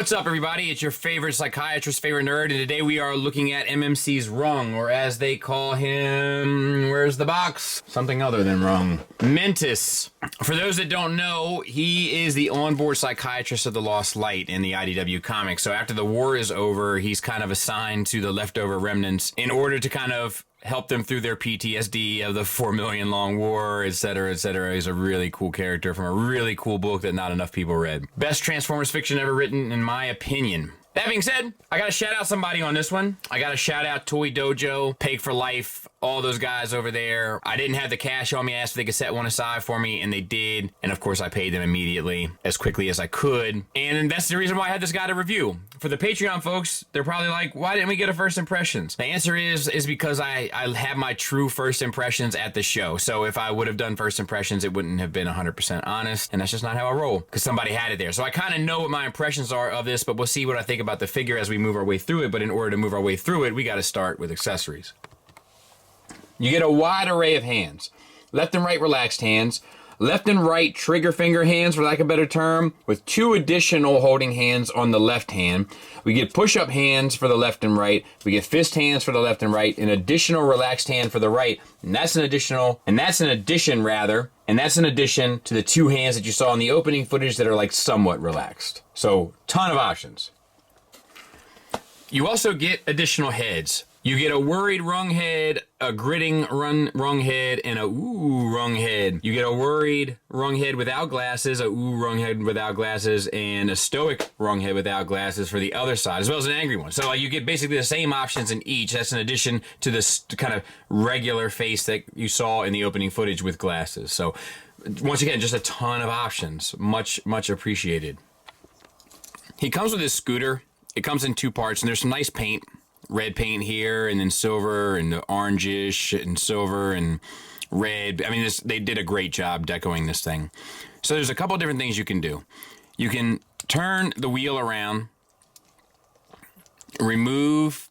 What's up, everybody? It's your favorite psychiatrist, favorite nerd, and today we are looking at MMC's Rung, or as they call him, where's the box? Something other than Rung. Mentis. For those that don't know, he is the onboard psychiatrist of the Lost Light in the IDW comics. So after the war is over, he's kind of assigned to the leftover remnants in order to kind of help them through their PTSD of the 4 million long war, etc., etc. He's a really cool character from a really cool book that not enough people read. Best Transformers fiction ever written, in my opinion. That being said, I gotta shout out somebody on this one. I gotta shout out Toy Dojo, Peg for Life, all those guys over there. I didn't have the cash on me. I asked if they could set one aside for me, and they did. And of course, I paid them immediately, as quickly as I could. And that's the reason why I had this guy to review. For the Patreon folks, they're probably like, why didn't we get a first impressions? The answer is because I have my true first impressions at the show. So if I would have done first impressions, it wouldn't have been 100% honest. And that's just not how I roll, because somebody had it there. So I kind of know what my impressions are of this, but we'll see what I think about the figure as we move our way through it. But in order to move our way through it, we got to start with accessories. You get a wide array of hands. Left and right relaxed hands. Left and right trigger finger hands, for lack of a better term, with 2 additional holding hands on the left hand. We get push-up hands for the left and right. We get fist hands for the left and right. An additional relaxed hand for the right. And that's an addition to the 2 hands that you saw in the opening footage that are like somewhat relaxed. So, ton of options. You also get additional heads. You get a worried Rung head, a gritting Rung head, and a ooh Rung head. You get a worried Rung head without glasses, a ooh Rung head without glasses, and a stoic Rung head without glasses for the other side, as well as an angry one. So you get basically the same options in each. That's in addition to this kind of regular face that you saw in the opening footage with glasses. So once again, just a ton of options. Much, much appreciated. He comes with his scooter. It comes in 2 parts, and there's some nice paint. Red paint here, and then silver, and the orangish, and silver, and red. I mean, they did a great job decoing this thing. So there's a couple of different things you can do. You can turn the wheel around, remove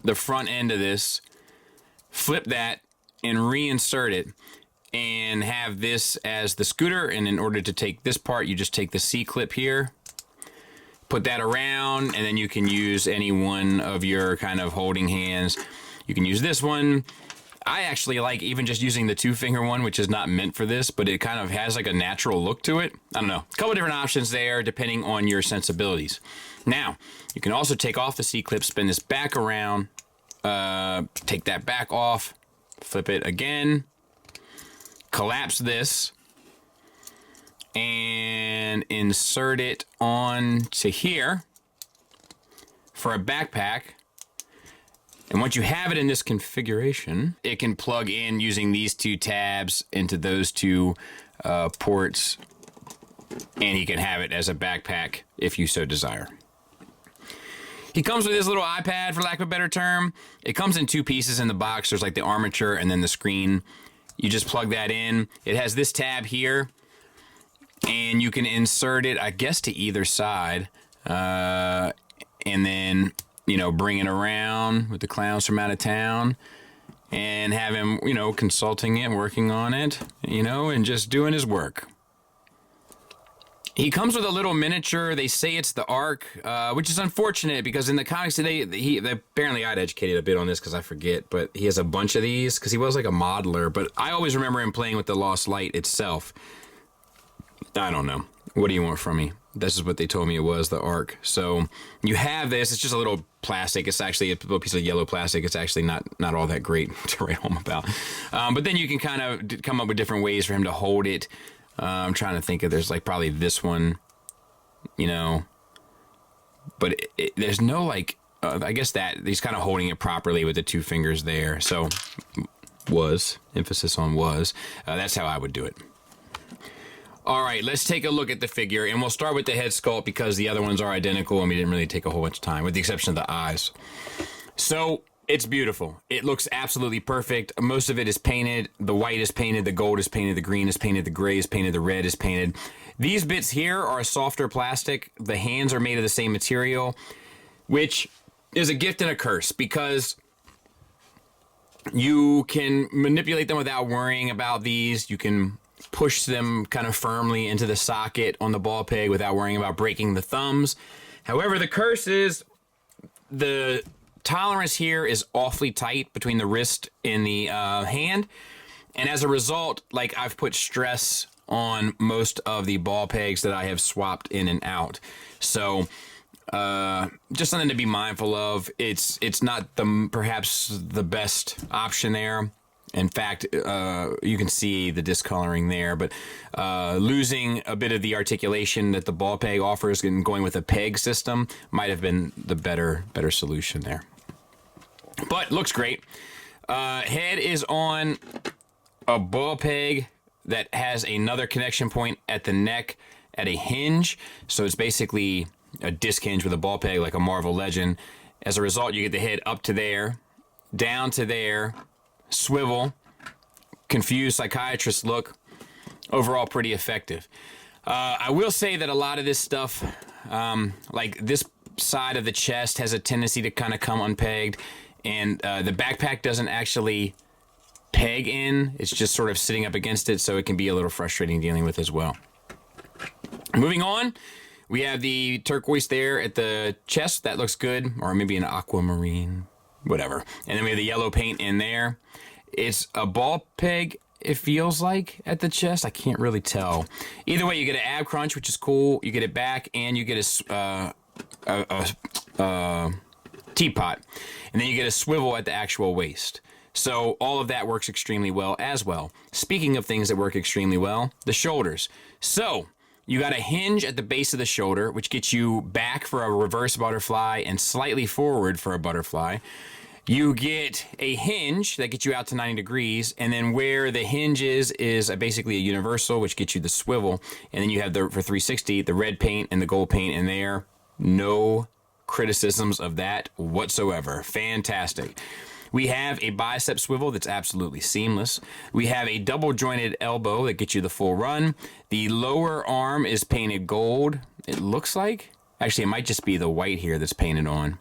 the front end of this, flip that, and reinsert it, and have this as the scooter. And in order to take this part, you just take the C-clip here, put that around, and then you can use any one of your kind of holding hands. You can use this one. I actually like even just using the 2-finger one, which is not meant for this, but it kind of has like a natural look to it. I don't know. A couple different options there depending on your sensibilities. Now, you can also take off the C-clip, spin this back around, take that back off, flip it again, collapse this, and insert it onto here for a backpack. And once you have it in this configuration, it can plug in using these 2 tabs into those 2 ports, and you can have it as a backpack if you so desire. He comes with this little iPad, for lack of a better term. It comes in 2 pieces in the box. There's like the armature and then the screen. You just plug that in. It has this tab here, and you can insert it, I guess, to either side, and then, you know, bring it around with the clowns from out of town and have him, you know, consulting it, working on it, you know, and just doing his work. He comes with a little miniature. They say it's the Ark, which is unfortunate because in the comics today, apparently I'd educated a bit on this because I forget, but he has a bunch of these because he was like a modeler, but I always remember him playing with the Lost Light itself. I don't know. What do you want from me? This is what they told me it was, the Ark. So you have this. It's just a little plastic. It's actually a little piece of yellow plastic. It's actually not all that great to write home about. But then you can kind of come up with different ways for him to hold it. I'm trying to think of, there's like probably this one, you know. But there's no like, I guess that he's kind of holding it properly with the 2 fingers there. So emphasis on was. That's how I would do it. All right, let's take a look at the figure, and we'll start with the head sculpt because the other ones are identical and we didn't really take a whole bunch of time, with the exception of the eyes. So it's beautiful. It looks absolutely perfect. Most of it is painted. The white is painted, the gold is painted, the green is painted, the gray is painted, the red is painted. These bits here are softer plastic. The hands are made of the same material, which is a gift and a curse because you can manipulate them without worrying about these. You can push them kind of firmly into the socket on the ball peg without worrying about breaking the thumbs. However, the curse is the tolerance here is awfully tight between the wrist and the hand. And as a result, like, I've put stress on most of the ball pegs that I have swapped in and out. So just something to be mindful of. It's not perhaps the best option there. In fact, you can see the discoloring there, but losing a bit of the articulation that the ball peg offers and going with a peg system might have been the better solution there. But looks great. Head is on a ball peg that has another connection point at the neck at a hinge. So it's basically a disc hinge with a ball peg like a Marvel Legend. As a result, you get the head up to there, down to there, swivel, confused psychiatrist look. Overall, pretty effective. I will say that a lot of this stuff, like this side of the chest, has a tendency to kind of come unpegged, and the backpack doesn't actually peg in. It's just sort of sitting up against it, so it can be a little frustrating dealing with as well. Moving on, we have the turquoise there at the chest. That looks good, or maybe an aquamarine, whatever. And then we have the yellow paint in there. It's a ball peg, it feels like, at the chest. I can't really tell. Either way, you get an ab crunch, which is cool. You get it back, and you get a teapot. And then you get a swivel at the actual waist. So all of that works extremely well as well. Speaking of things that work extremely well, the shoulders. So you got a hinge at the base of the shoulder, which gets you back for a reverse butterfly and slightly forward for a butterfly. You get a hinge that gets you out to 90 degrees, and then where the hinge is basically a universal, which gets you the swivel. And then you have, for 360, the red paint and the gold paint in there. No criticisms of that whatsoever. Fantastic. We have a bicep swivel that's absolutely seamless. We have a double jointed elbow that gets you the full run. The lower arm is painted gold, it looks like. Actually, it might just be the white here that's painted on.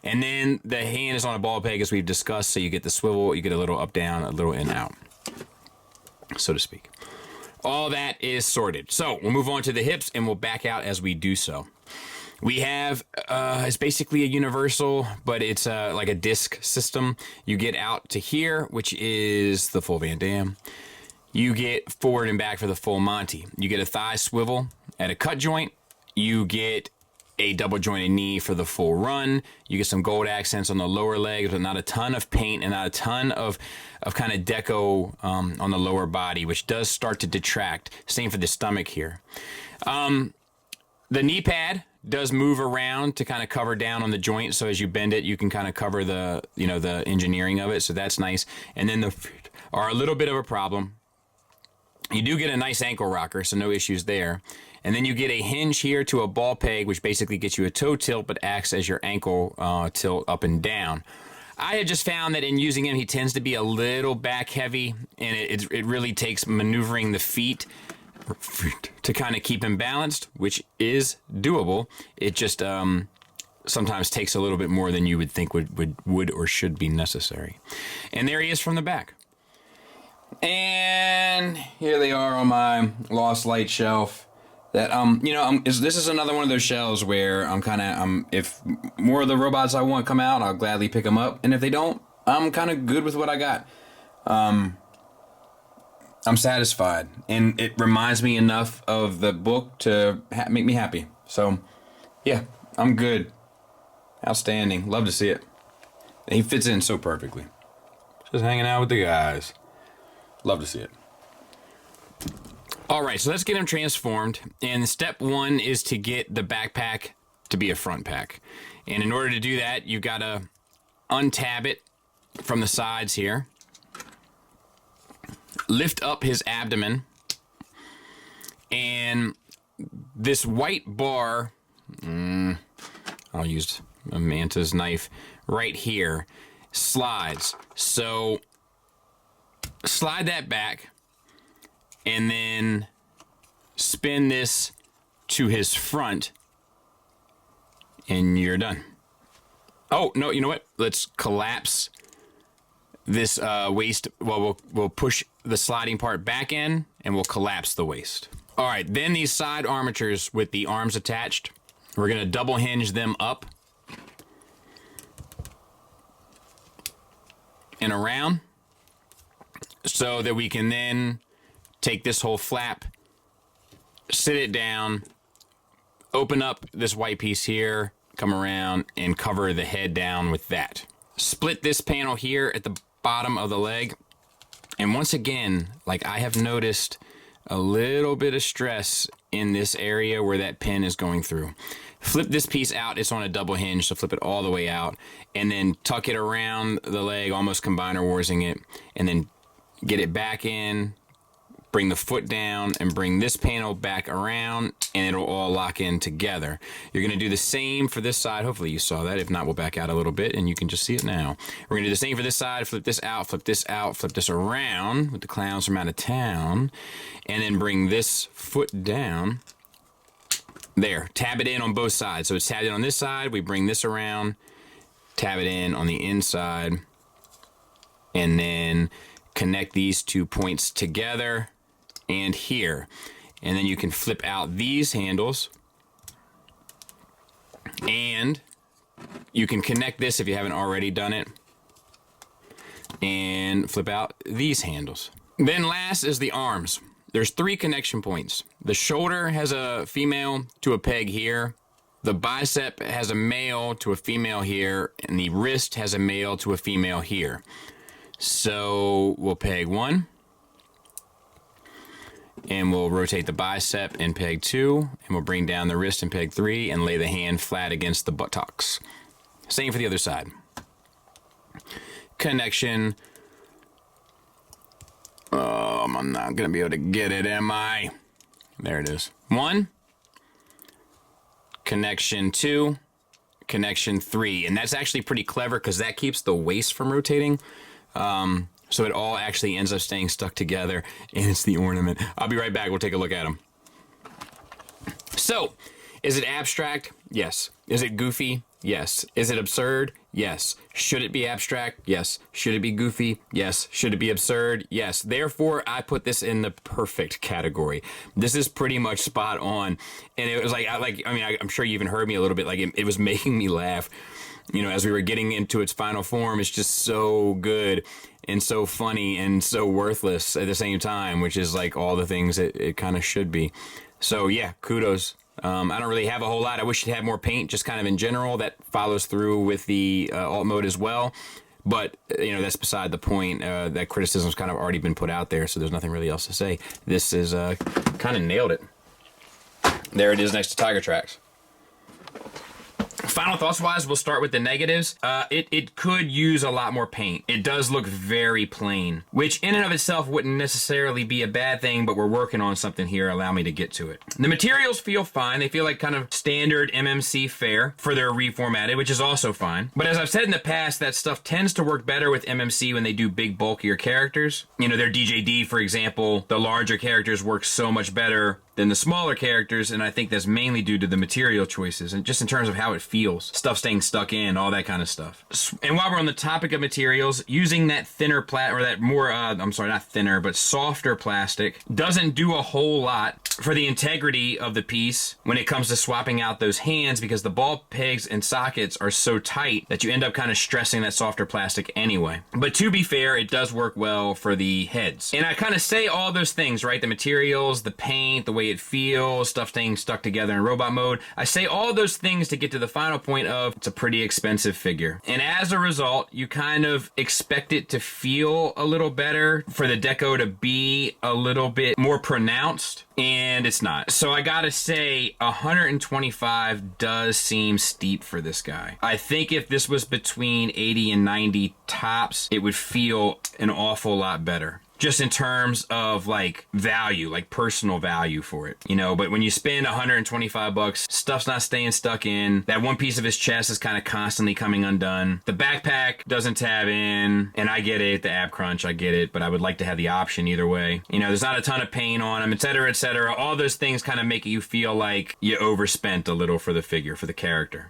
And then the hand is on a ball peg, as we've discussed, so you get the swivel, you get a little up, down, a little in, out, so to speak. All that is sorted. So we'll move on to the hips, and we'll back out as we do so. We have, it's basically a universal, but it's like a disc system. You get out to here, which is the full Van Damme. You get forward and back for the full Monty. You get a thigh swivel at a cut joint. You get a double jointed knee for the full run. You get some gold accents on the lower legs, but not a ton of paint and not a ton of kind of deco on the lower body, which does start to detract. Same for the stomach here. The knee pad does move around to kind of cover down on the joint, so as you bend it, you can kind of cover the, the engineering of it, so that's nice. And then the feet are a little bit of a problem. You do get a nice ankle rocker, so no issues there. And then you get a hinge here to a ball peg, which basically gets you a toe tilt, but acts as your ankle tilt up and down. I had just found that in using him, he tends to be a little back heavy, and it really takes maneuvering the feet to kind of keep him balanced, which is doable. It just sometimes takes a little bit more than you would think would or should be necessary. And there he is from the back. And here they are on my Lost Light shelf. That this is another one of those shelves where if more of the robots I want come out, I'll gladly pick them up, and if they don't, I'm kind of good with what I got. I'm satisfied, and it reminds me enough of the book to make me happy. So, yeah, I'm good. Outstanding. Love to see it. And he fits in so perfectly. Just hanging out with the guys. Love to see it. All right, so let's get him transformed. And step one is to get the backpack to be a front pack. And in order to do that, you've got to untab it from the sides here. Lift up his abdomen, and this white bar, I'll use a Mentis knife right here, slides. So slide that back, and then spin this to his front, and you're done. Oh, no, you know what? Let's collapse this waist. Well, we'll push the sliding part back in, and we'll collapse the waist. All right, then these side armatures with the arms attached We're gonna double hinge them up and around so that we can then take this whole flap, sit it down, open up this white piece here, come around and cover the head down with that. Split this panel here at the bottom of the leg. And once again, like I have noticed a little bit of stress in this area where that pin is going through. Flip this piece out, it's on a double hinge, so flip it all the way out, and then tuck it around the leg, almost combiner warsing it, and then get it back in, bring the foot down, and bring this panel back around, and it'll all lock in together. You're gonna do the same for this side. Hopefully you saw that. If not, we'll back out a little bit, and you can just see it now. We're gonna do the same for this side. Flip this out, flip this out, flip this around with the clowns from out of town, and then bring this foot down. There, tab it in on both sides. So it's tabbed in on this side, we bring this around, tab it in on the inside, and then connect these 2 points together and here. And then you can flip out these handles, and you can connect this if you haven't already done it, and flip out these handles. Then last is the arms. There's 3 connection points. The shoulder has a female to a peg here. The bicep has a male to a female here, and the wrist has a male to a female here. So we'll peg 1, and we'll rotate the bicep and peg 2, and we'll bring down the wrist and peg 3, and lay the hand flat against the buttocks. Same for the other side. Connection. I'm not gonna be able to get it, am I? There it is. 1, connection 2, connection 3. And that's actually pretty clever because that keeps the waist from rotating. So it all actually ends up staying stuck together, and it's the ornament. I'll be right back. We'll take a look at them. So, is it abstract? Yes. Is it goofy? Yes. Is it absurd? Yes. Should it be abstract? Yes. Should it be goofy? Yes. Should it be absurd? Yes. Therefore, I put this in the perfect category. This is pretty much spot on. And it was I'm sure you even heard me a little bit, like it was making me laugh. You know, as we were getting into its final form, it's just so good and so funny and so worthless at the same time, which is like all the things it kind of should be. So yeah, kudos. I don't really have a whole lot. I wish it had more paint, just kind of in general. That follows through with the alt mode as well. But, you know, that's beside the point. That criticism's kind of already been put out there, so there's nothing really else to say. This is kind of nailed it. There it is next to Tiger Tracks. Final thoughts wise, we'll start with the negatives. It could use a lot more paint. It does look very plain, which in and of itself wouldn't necessarily be a bad thing, but we're working on something here. Allow me to get to it. The materials feel fine. They feel like kind of standard MMC fare for their reformatted, which is also fine. But as I've said in the past, that stuff tends to work better with MMC when they do big, bulkier characters. You know, their DJD, for example, the larger characters work so much better than the smaller characters, and I think that's mainly due to the material choices and just in terms of how it feels. Stuff staying stuck in, all that kind of stuff. And while we're on the topic of materials, using that thinner not thinner, but softer plastic doesn't do a whole lot for the integrity of the piece when it comes to swapping out those hands, because the ball pegs and sockets are so tight that you end up kind of stressing that softer plastic anyway. But to be fair, it does work well for the heads. And I kind of say all those things, right? The materials, the paint, the way it feels, stuff staying stuck together in robot mode. I say all those things to get to the final point of it's a pretty expensive figure. And as a result, you kind of expect it to feel a little better, for the deco to be a little bit more pronounced, and it's not. So I gotta say, 125 does seem steep for this guy. I think if this was between 80 and 90 tops, it would feel an awful lot better. Just in terms of like value, like personal value for it, you know. But when you spend 125 bucks, stuff's not staying stuck in. That one piece of his chest is kind of constantly coming undone. The backpack doesn't tab in, and I get it, the ab crunch, I get it, but I would like to have the option either way. You know, there's not a ton of paint on him, etc., etc. All those things kind of make you feel like you overspent a little for the figure, for the character.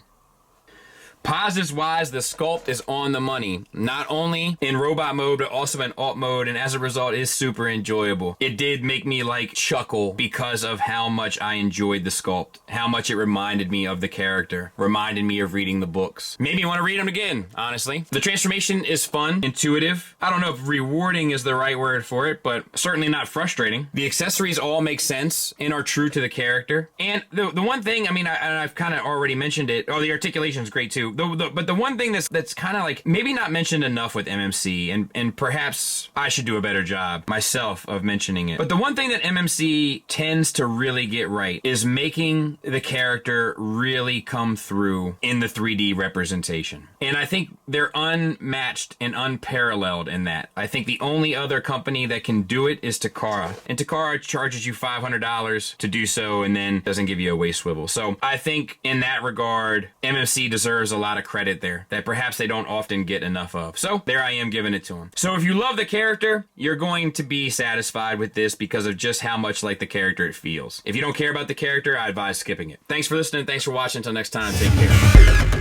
Positives wise, the sculpt is on the money. Not only in robot mode, but also in alt mode, and as a result, is super enjoyable. It did make me like chuckle because of how much I enjoyed the sculpt, how much it reminded me of the character, reminded me of reading the books. Made me want to read them again, honestly. The transformation is fun, intuitive. I don't know if rewarding is the right word for it, but certainly not frustrating. The accessories all make sense and are true to the character. And the one thing, I mean, I've kind of already mentioned it. Oh, the articulation is great too. But the one thing that's kind of like maybe not mentioned enough with MMC, and perhaps I should do a better job myself of mentioning it. But the one thing that MMC tends to really get right is making the character really come through in the 3D representation. And I think they're unmatched and unparalleled in that. I think the only other company that can do it is Takara. And Takara charges you $500 to do so and then doesn't give you a waist swivel. So I think in that regard, MMC deserves a lot of credit there that perhaps they don't often get enough of. So there I am giving it to them. So if you love the character, you're going to be satisfied with this because of just how much like the character it feels. If you don't care about the character, I advise skipping it. Thanks for listening. Thanks for watching. Until next time, take care.